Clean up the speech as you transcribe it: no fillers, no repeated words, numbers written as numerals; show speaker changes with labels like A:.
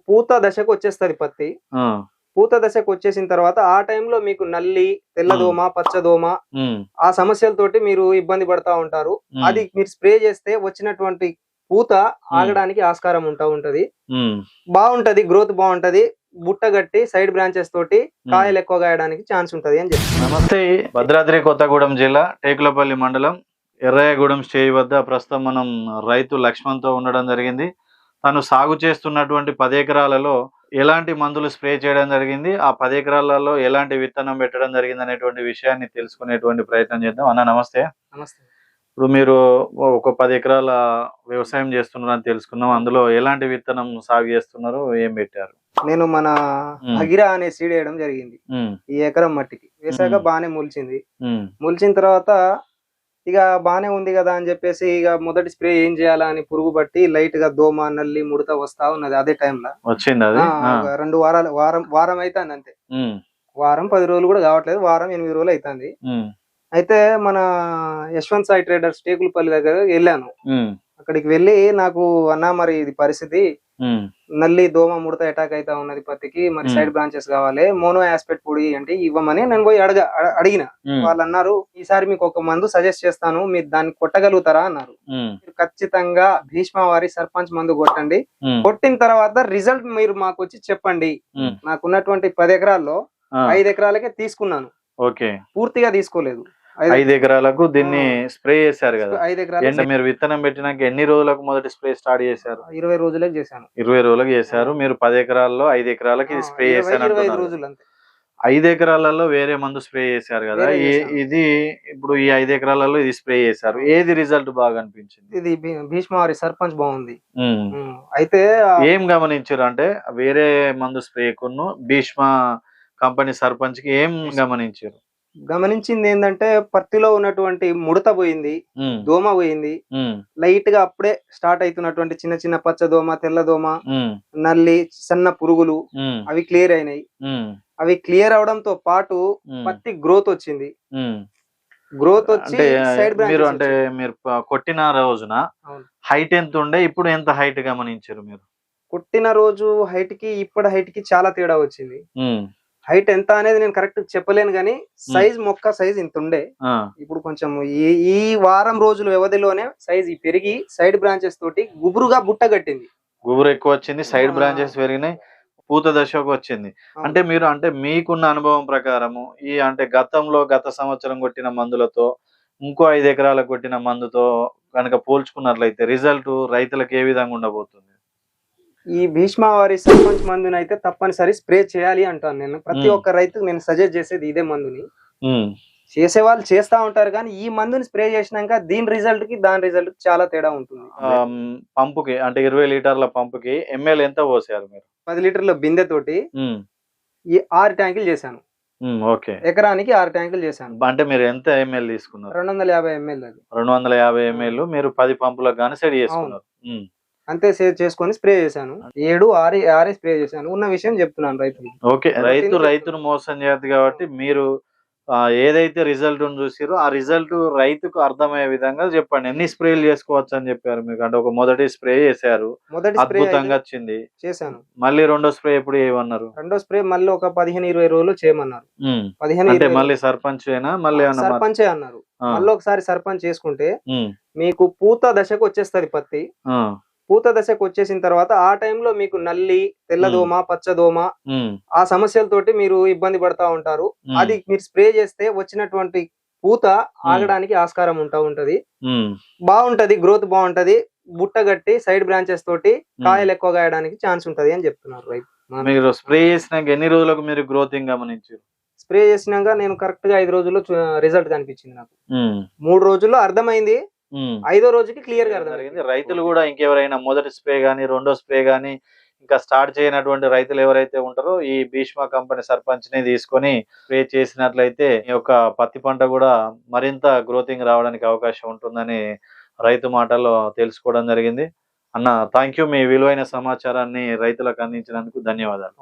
A: పూత దశకొచ్చేస్తది పత్తి.
B: ఆ!
A: పూత దశకొచ్చేసిన తర్వాత ఆ టైంలో మీకు నల్లి,
B: హ్మ్.
A: తెల్లదోమ, పచ్చదోమ
B: హ్మ్.
A: ఆ సమస్యలతోటి మీరు ఇబ్బంది పడతా ఉంటారు.
B: హ్మ్.
A: అది మీరు స్ప్రే చేస్తే వచ్చినటువంటి పూత
B: హ్మ్.
A: ఆగడానికి ఆస్కారం ఉంటది.
B: హ్మ్.
A: బావుంటది. గ్రోత్ బావుంటది. బుట్ట గట్టి సైడ్ బ్రాంచెస్ తోటి
B: హ్మ్.
A: కాయలు ఎక్కువ గాయడానికి ఛాన్స్ ఉంటది అని చెప్తున్నా.
B: నమస్తే. భద్రాద్రి కొత్తగూడెం జిల్లా టేకులపల్లి మండలం ఎర్రయ్యగూడెం స్టేజ్ వద్ద ప్రస్తుతం మనం రైతు లక్ష్మణ్‌తో ఉండడం జరిగింది. తను సాగు చేస్తున్నటువంటి 10 ఎకరాలలో ఎలాంటి మందులు స్ప్రే చేయడం జరిగింది, ఆ 10 ఎకరాలలో ఎలాంటి విత్తనం పెట్టడం జరిగిందనేటువంటి విషయాన్ని తెలుసుకునేటువంటి ప్రయత్నం చేద్దాం. అన్న నమస్తే.
A: నమస్తే.
B: ఇప్పుడు మీరు ఒక 10 ఎకరాల వ్యవసాయం చేస్తున్నారని తెలుసుకున్నాం. అందులో ఎలాంటి విత్తనం సాగు చేస్తున్నారు? ఏం పెట్టారు?
A: నేను మన
B: హ్మ్.
A: భగీర అనే సీడ్ ఎయడం జరిగింది.
B: హ్మ్.
A: ఈ ఎకరం మట్టికి. వేసాక
B: హ్మ్.
A: బానే మొలిచింది.
B: హ్మ్.
A: మొలిచిన తర్వాత ఇగ బానే ఉంది గదా! అని జెప్పేసి ఇగ మొదటి స్ప్రే ఏం జేయాలా అని పురుగు బట్టి లైట్‌గా దోమ, నల్లి, ముడత వస్తా ఉన్నది అదే టైంల.
B: వచ్చిందది? ఆ!
A: ఒక 2 వారాలు వారం అయితాందంతే.
B: హ్మ్.
A: వారం 10 రోజులు గూడా గావట్లేదు. వారం 8 రోజులు అయితాంది.
B: హ్మ్.
A: అయితే మన యశ్వంత్ సాయి ట్రేడర్స్ టేకులపల్లి దగ్గర ఎళ్ళాను.
B: హ్మ్.
A: అక్కడికి వెళ్లి నాకు అన్నా మరి ఇది పరిస్థితి
B: హ్మ్.
A: నల్లి, దోమ, ముడత అటాక్ అయితా ఉన్నది పత్తికి. మరి
B: హ్మ్.
A: సైడ్ బ్రాంచెస్ గావాలి. మోనో యాస్పెట్ పొడి అంటే ఇవ్వమని నేను పోయి అడిగిన.
B: హ్మ్.
A: వాళ్ళన్నారు, "ఈసారి మీకొక మందు సజెస్ట్ చేస్తాను. మీరు దాన్ని కొట్టగలుగుతారా?" అన్నారు.
B: హ్మ్.
A: "మీరు ఖచ్చితంగా భీష్మవారి సర్పంచ్ మందు కొట్టండి.
B: హ్మ్.
A: కొట్టిన తర్వాత రిజల్ట్ మీరు మాకొచ్చి చెప్పండి."
B: హ్మ్.
A: నాకున్నటువంటి 10 ఎకరాల్లో
B: ఆ!
A: 5 ఎకరాలకే తీసుకున్నాను.
B: ఓకే.
A: పూర్తిగా తీసుకోలేదు.
B: 5 ఎకరాలకు
A: ఆ!
B: దీన్ని స్ప్రే చేశారు గదా!
A: 5 ఎకరాలకు
B: మీరు విత్తనం పెట్టినాక ఎన్ని రోజులకు మొదటి స్ప్రే స్టార్ట్ చేశారు?
A: 20 రోజులకి చేశాను.
B: 20 రోజులకు
A: ఆ!
B: చేశారు. మీరు 10 ఎకరాల్లో 5 ఎకరాలకి ఇది స్ప్రే
A: 20, 25
B: చేశానంటున్నారు.
A: రోజులు అంతే.
B: 5 ఎకరాలలో వేరే మందు స్ప్రే చేశారు గదా!
A: వేరే చేశాను.
B: ఇది ఇప్పుడు ఈ 5 ఎకరాలలో ఇది స్ప్రే చేశారు.
A: అవును.
B: ఏది రిజల్ట్ బాగా అనిపించింది?
A: ఇది భీష్మవారి సర్పంచ్ బావుంది.
B: హ్మ్.
A: అయితే
B: ఏం గమనించారు? అంటే వేరే మందు స్ప్రేకును భీష్మ కంపెనీ సర్పంచ్‌కి ఏం గమనించారు?
A: గమనించిందేందంటే పత్తిలో ఉన్నటువంటి ముడత పోయింది.
B: హ్మ్.
A: దోమ పోయింది.
B: హ్మ్.
A: లైట్‌గా అప్పుడే స్టార్ట్ అయితున్నటువంటి చిన్న చిన్న పచ్చదోమ, తెల్లదోమ,
B: హ్మ్.
A: నల్లి, సన్న పురుగులు
B: హ్మ్.
A: అవి క్లియర్ అయినాయి.
B: హ్మ్.
A: అవి క్లియర్ అవ్వడంతో పాటు
B: హ్మ్.
A: పత్తి గ్రోత్ వచ్చింది.
B: హ్మ్.
A: గ్రోత్ వచ్చి
B: అంటే
A: సైడ్
B: మీరు
A: బ్రాంచెస్
B: అంటే
A: వచ్చినాయి.
B: మీరు కొట్టిన రోజున
A: అవును.
B: హైట్ ఎంతుండే? ఇప్పుడు ఎంత హైట్ గమనించారు మీరు?
A: కొట్టిన రోజు హైట్‌కి, ఇప్పటి హైట్‌కి చాలా తేడా వచ్చింది.
B: హ్మ్.
A: హైట్ ఎంత అనేది నేను కరెక్ట్‌గా చెప్పలేను గానీ,
B: హ్మ్.
A: మొక్క సైజ్ ఇంతుండే.
B: ఆ!
A: ఇప్పుడు కొంచెం ఈ ఈ వారం రోజుల వ్యవధిలోనే సైజ్ పెరిగి సైడ్ బ్రాంచెస్ తోటి గుబురుగా బుట్ట గట్టింది.
B: గుబురు ఎక్కువొచ్చింది. సైడ్
A: ఆ!
B: బ్రాంచెస్ పెరిగినాయి. పూత దశకొచ్చింది.
A: అవును.
B: అంటే మీరు అంటే మీకున్న అనుభవం ప్రకారము ఈ అంటే గత సంవత్సరం కొట్టిన మందులతో, ఇంకో 5 ఎకరాలకు కొట్టిన మందుతో గనక పోల్చుకున్నట్లయితే రిజల్ట్ రైతులకు ఏ విధంగా ఉండబోతుంది?
A: ఈ భీష్మ వారి సర్పంచ్ మందునైతే తప్పనిసరి స్ప్రే చేయాలి అంటాను నేను. ప్రతి
B: హ్మ్.
A: ఒక్క రైతుకు నేను సజెస్ట్ చేసేది ఇదే మందుని.
B: హ్మ్.
A: చేసేవాళ్ళు చేస్తా ఉంటారు గానీ, ఈ మందుని స్ప్రే చేసినంక దీని రిజల్ట్‌కి, దాని రిజల్ట్‌కి చాలా తేడా ఉంటుంది.
B: పంపుకి అంటే 20 లీటర్ల పంపుకి ఎంఎల్ ఎంత పోసారు మీరు?
A: 10 లీటర్ల బిందెతోటి
B: హ్మ్.
A: ఈ 6 ట్యాంకులు చేశాను.
B: హ్మ్. ఓకే.
A: ఎకరానికి 6 ట్యాంకులు చేశాను.
B: అంటే మీరు ఎంత ఎంఎల్ తీసుకున్నారు?
A: 250 ఎంఎల్ అది.
B: 250
A: ఆ!
B: ఎంఎల్ మీరు 10 పంపులకు గాని సెట్
A: అవును.
B: చేసుకున్నారు. హ్మ్.
A: అంతే చేసుకొని స్ప్రే చేశాను. 7, 6 స్ప్రే చేశాను. ఉన్న విషయం చెప్తున్నాను రైతులకి.
B: ఓకే.
A: కొట్టింది
B: రైతును
A: చెప్తున్నా.
B: మోసం చేయొద్దు కాబట్టి మీరు ఏదైతే రిజల్ట్‌ని చూసిర్రో ఆ రిజల్ట్ రైతుకు అర్థమయ్యే విధంగా చెప్పండి. ఎన్ని స్ప్రేలు చేసుకోవచ్చని చెప్పారు మీకు? అంటే ఒక మొదటి స్ప్రే చేశారు.
A: మొదటి స్ప్రే అయితే
B: అద్భుతంగా వచ్చింది.
A: చేశాను.
B: మళ్ళీ రెండో స్ప్రే ఎప్పుడు చేయమన్నారు?
A: రెండో స్ప్రే మళ్ళీ ఒక 15, 20 రోజుల్లో చేయమన్నారు.
B: హ్మ్.
A: 15,
B: అంటే
A: 20
B: మళ్ళీ
A: రోజులు.
B: సర్పంచేనా? మళ్ళీ ఏమన్నా
A: సర్పంచే అన్నారు.
B: ఆ!
A: మళ్ళొకసారి సర్పంచ్ చేసుకుంటే
B: హ్మ్.
A: మీకు పూత దశకొచ్చేస్తది పత్తి.
B: ఆ!
A: పూత దశకొచ్చేసిన తర్వాత ఆ టైంలో మీకు నల్లి,
B: హ్మ్.
A: తెల్లదోమ, పచ్చదోమ
B: హ్మ్.
A: ఆ సమస్యలతోటి మీరు ఇబ్బంది పడతా ఉంటారు.
B: హ్మ్.
A: అది మీరు స్ప్రే చేస్తే వచ్చినటువంటి పూత
B: హ్మ్.
A: ఆగడానికి ఆస్కారం ఉంటది.
B: హ్మ్.
A: బావుంటది. గ్రోత్ బావుంటది. బుట్ట గట్టి సైడ్ బ్రాంచెస్ తోటి
B: హ్మ్.
A: కాయలు ఎక్కువ గాయడానికి ఛాన్స్ ఉంటది అని చెప్తున్నారు రైతు.
B: మీరు
A: ఆ!
B: స్ప్రే చేసినాక ఎన్ని రోజులకు మీరు గ్రోతింగ్ గమనించారు?
A: స్ప్రే చేసినంక నేను కరెక్ట్‌గా 5 రోజుల్లో రిజల్ట్ కనిపించింది నాకు.
B: హ్మ్.
A: 3 రోజుల్లో అర్థమైంది.
B: హ్మ్.
A: ఐదో రోజుకి క్లియర్‌గా
B: చేయడం జరిగింది.
A: అర్థమైపోయింది.
B: రైతులు గూడా ఇంకెవరైనా మొదటి స్ప్రే గాని, రెండో స్ప్రే గాని ఇంకా స్టార్ట్ చేయనటువంటి రైతులు ఎవరైతే ఉంటారో ఈ భీష్మ కంపెనీ సర్పంచ్‌ని తీసుకొని స్ప్రే చేసినట్లయితే ఈ యొక్క పత్తి పంట గూడా మరింత గ్రోతింగ్ రావడానికి అవకాశం ఉంటుందని రైతు మాటల్లో తెలుసుకోవడం జరిగింది. అన్న థాంక్ యూ. మీ విలువైన సమాచారాన్ని రైతులకు అందించినందుకు ధన్యవాదాలు.